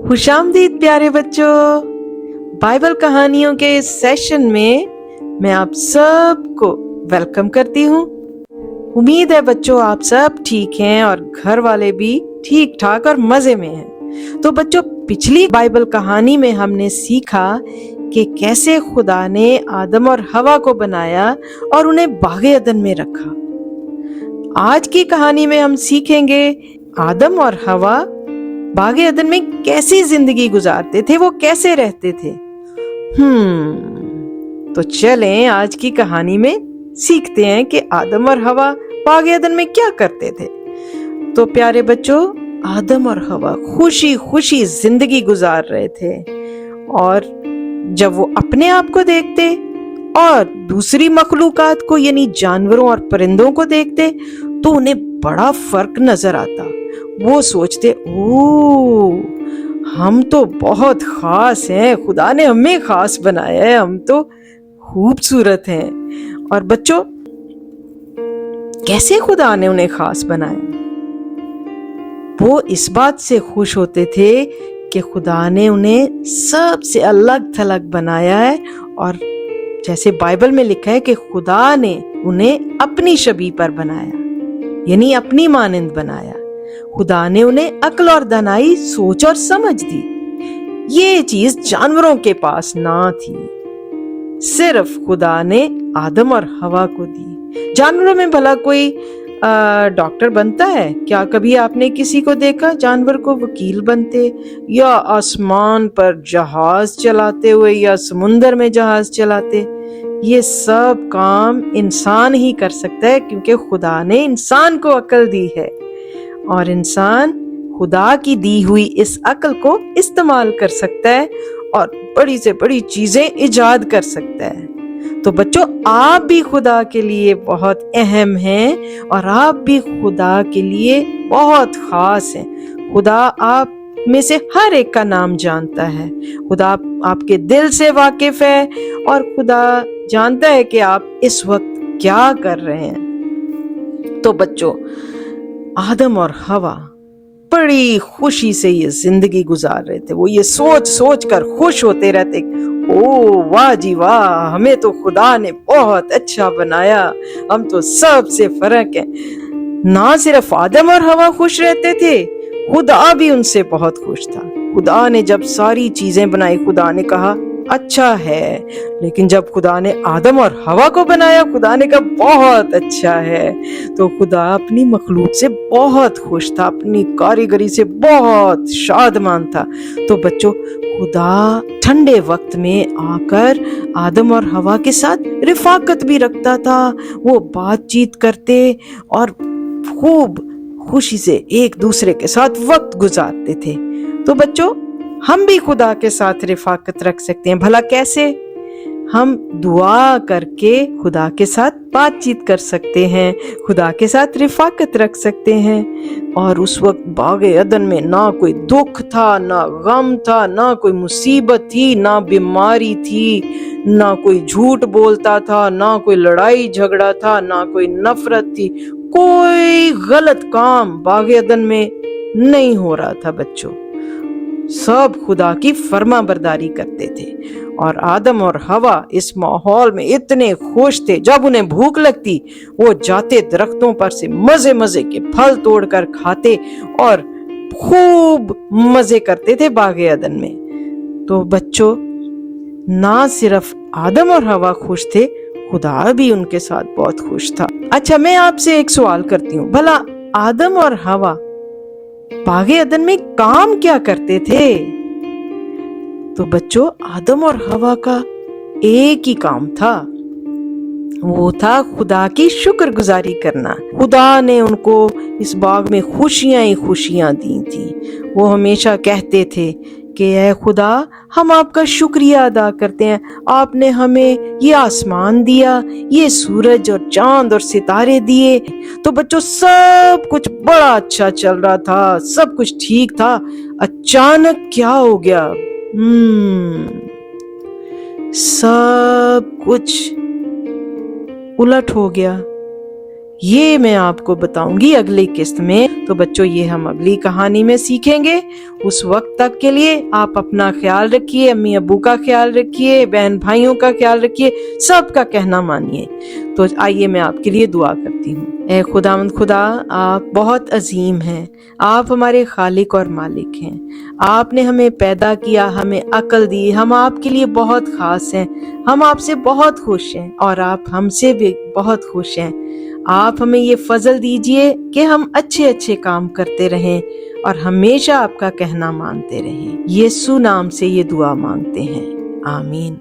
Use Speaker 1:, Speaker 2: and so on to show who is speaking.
Speaker 1: खुश आमदीद प्यारे बच्चों। बाइबल कहानियों के इस सेशन में मैं आप सबको वेलकम करती हूँ। उम्मीद है बच्चों आप सब ठीक हैं और घर वाले भी ठीक ठाक और मजे में हैं। तो बच्चों, पिछली बाइबल कहानी में हमने सीखा कि कैसे खुदा ने आदम और हवा को बनाया और उन्हें बागे अदन में रखा। आज की कहानी में हम सीखेंगे आदम और हवा बागे अदन में कैसी जिंदगी गुजारते थे, वो कैसे रहते थे। तो चलें आज की कहानी में सीखते हैं कि आदम और हवा बागे अदन में क्या करते थे। तो प्यारे बच्चों, आदम और हवा खुशी खुशी जिंदगी गुजार रहे थे और जब वो अपने आप को देखते और दूसरी मखलूकात को यानी जानवरों और परिंदों को देखते तो उन्हें बड़ा फर्क नजर आता। वो सोचते, ओ हम तो बहुत खास हैं, खुदा ने हमें खास बनाया है, हम तो खूबसूरत हैं। और बच्चों, कैसे खुदा ने उन्हें खास बनाया? वो इस बात से खुश होते थे कि खुदा ने उन्हें सबसे अलग थलग बनाया है और जैसे बाइबल में लिखा है कि खुदा ने उन्हें अपनी शबीह पर बनाया, यानी अपनी मानंद बनाया। खुदा ने उन्हें अक्ल और दानाई, सोच और समझ दी। ये चीज जानवरों के पास ना थी, सिर्फ खुदा ने आदम और हवा को दी। जानवरों में भला कोई डॉक्टर बनता है क्या? कभी आपने किसी को देखा जानवर को वकील बनते या आसमान पर जहाज चलाते हुए या समुंदर में जहाज चलाते? ये सब काम इंसान ही कर सकता है क्योंकि खुदा ने इंसान को अक्ल दी है और इंसान खुदा की दी हुई इस अक्ल को इस्तेमाल कर सकता है और बड़ी से बड़ी चीजें इजाद कर सकता है। तो बच्चों, आप भी खुदा के लिए बहुत अहम हैं और आप भी खुदा के लिए बहुत खास हैं। खुदा आप में से हर एक का नाम जानता है। खुदा आपके दिल से वाकिफ है और खुदा जानता है कि आप इस वक्त क्या कर रहे हैं। तो बच्चों, आदम और हवा बड़ी खुशी से ये जिंदगी गुजार रहे थे। वो ये सोच सोच कर खुश होते रहते, ओ वाह जी वाह, हमें तो खुदा ने बहुत अच्छा बनाया, हम तो सबसे फर्क है। ना सिर्फ आदम और हवा खुश रहते थे, खुदा भी उनसे बहुत खुश था। खुदा ने जब सारी चीजें बनाई, खुदा ने कहा अच्छा है, लेकिन जब खुदा ने आदम और हवा को बनाया, खुदा ने कहा बहुत अच्छा है। तो खुदा अपनी मखलूक से बहुत खुश था, अपनी कारीगरी से बहुत शादमान था। तो बच्चों, खुदा ठंडे वक्त में आकर आदम और हवा के साथ रिफाकत भी रखता था। वो बातचीत करते और खूब खुशी से एक दूसरे के साथ वक्त गुजारते थे। तो बच्चों, हम भी खुदा के साथ रिफाकत रख सकते हैं। भला कैसे? हम दुआ करके खुदा के साथ बातचीत कर सकते हैं, खुदा के साथ रिफाकत रख सकते हैं। और उस वक्त बागे अदन में ना कोई दुख था, ना गम था, ना कोई मुसीबत थी, ना बीमारी थी, ना कोई झूठ बोलता था, ना कोई लड़ाई झगड़ा था, ना कोई नफरत थी। कोई गलत काम बागे अदन में नहीं हो रहा था बच्चों। सब खुदा की फर्मा बरदारी करते थे और आदम और हवा इस माहौल में इतने खुश थे। जब उन्हें भूख लगती, वो जाते दरख्तों पर से मजे मजे के फल तोड़कर खाते और खूब मजे करते थे बागे अदन में। तो बच्चों, ना सिर्फ आदम और हवा खुश थे, खुदा भी उनके साथ बहुत खुश था। अच्छा, मैं आपसे एक सवाल करती हूँ, भला आदम और हवा बागे अदन में काम क्या करते थे? तो बच्चों, आदम और हवा का एक ही काम था, वो था खुदा की शुक्रगुजारी करना। खुदा ने उनको इस बाग में खुशियां ही खुशियां दी थी। वो हमेशा कहते थे कि ऐ खुदा, हम आपका शुक्रिया अदा करते हैं, आपने हमें ये आसमान दिया, ये सूरज और चांद और सितारे दिए। तो बच्चों, सब कुछ बड़ा अच्छा चल रहा था, सब कुछ ठीक था। अचानक क्या हो गया? सब कुछ उलट हो गया। یہ میں آپ کو بتاؤں گی اگلی قسط میں. تو بچوں یہ ہم اگلی کہانی میں سیکھیں گے. اس وقت تک کے لیے آپ اپنا خیال رکھیے، امی ابو کا خیال رکھیے، بہن بھائیوں کا خیال رکھیے، سب کا کہنا مانیے. تو آئیے میں آپ کے لیے دعا کرتی ہوں. اے خداوند خدا، آپ بہت عظیم ہیں، آپ ہمارے خالق اور مالک ہیں. آپ نے ہمیں پیدا کیا، ہمیں عقل دی، ہم آپ کے لیے بہت خاص ہیں. ہم آپ سے بہت خوش ہیں اور آپ ہم سے بھی بہت خوش ہیں. آپ ہمیں یہ فضل دیجئے کہ ہم اچھے اچھے کام کرتے رہیں اور ہمیشہ آپ کا کہنا مانتے رہیں. یسوع نام سے یہ دعا مانگتے ہیں، آمین.